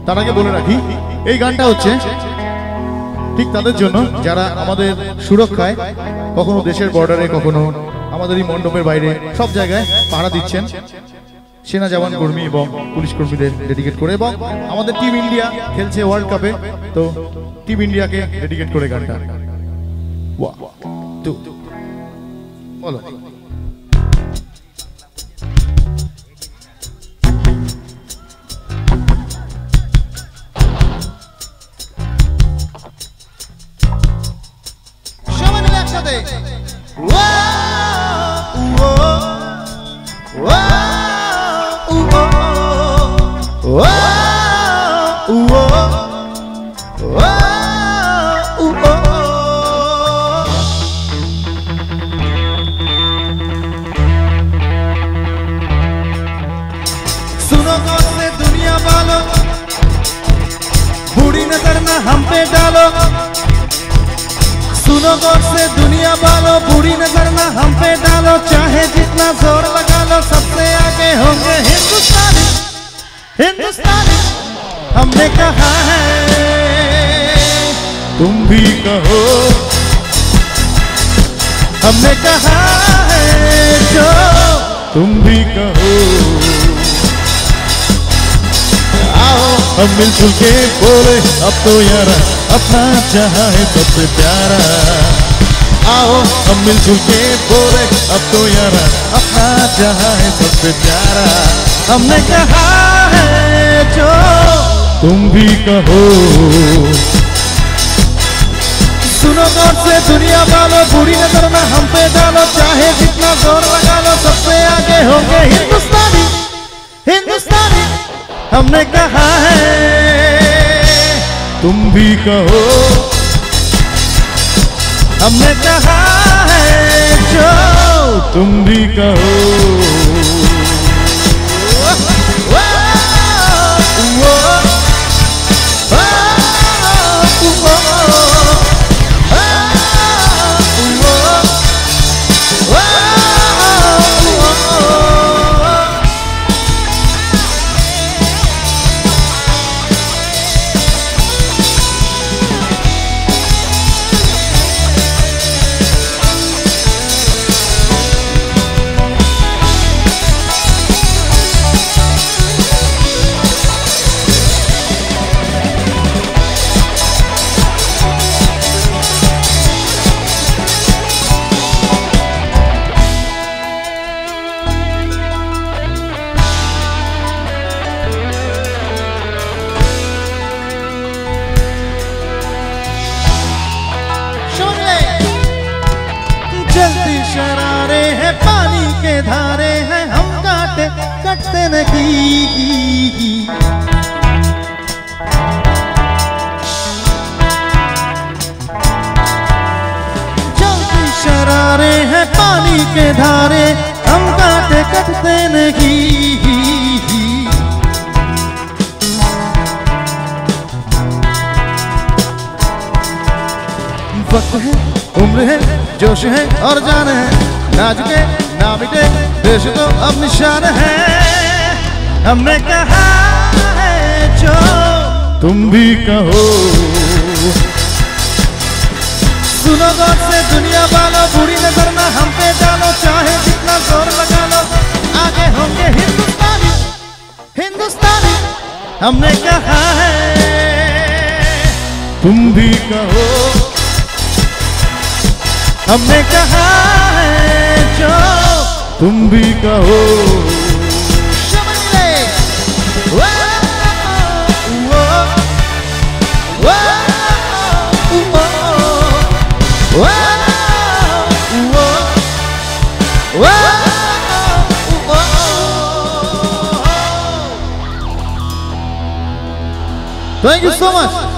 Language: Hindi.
তার আগে বলে রাখি এই গানটা হচ্ছে ঠিক তাদের জন্য যারা আমাদের সুরক্ষায় কখনো দেশের বর্ডারে কখনো আমাদের এই মণ্ডপের বাইরে সব জায়গায় পাহারা দিচ্ছেন সেনা জওয়ান কর্মী এবং পুলিশ কর্মীদের ডেডিকেট করে এবং আমাদের টিম ইন্ডিয়া খেলছে ওয়ার্ল্ড কাপে তো টিম ইন্ডিয়াকে ডেডিকেট করে গানটা বলো हम पे डालो सुनो गौर से दुनिया वालों बुरी नजर ना हम पे डालो चाहे जितना जोर लगा लो सबसे आगे होंगे हिंदुस्तानी हिंदुस्तानी हमने कहा है तुम भी कहो हमने कहा है जो तुम भी कहो आओ हम मिलजुल के बोले अब तो यारा अपना चाहा है सबसे प्यारा आओ हम मिलजुल के बोले अब तो यारा अपना चाहा है सबसे प्यारा हमने कहा है जो तुम भी कहो सुनो गौर से दुनिया वालों बुरी नजर में हम पे डालो चाहे जितना जोर लगा लो सबसे आगे होंगे हिंदुस्तानी हिंदुस्तानी हमने कहा है तुम भी कहो हमने कहा है जो तुम भी कहो शरारे हैं पानी के धारे हैं हम काटे कटते नहीं जलती शरारे हैं पानी के धारे हम काटे कटते नहीं वक्त है उम्र है जोश है और जान है नाज के ना मिटे देश तो अब निशान है हमने कहा है जो तुम भी कहो सुनो गौर से दुनिया वालों बुरी नजर ना हम पे डालो चाहे जितना जोर लगा लो आगे होंगे हिंदुस्तानी हिंदुस्तानी हमने कहा है तुम भी कहो हमने कहा है जो तुम भी कहो Thank you so much.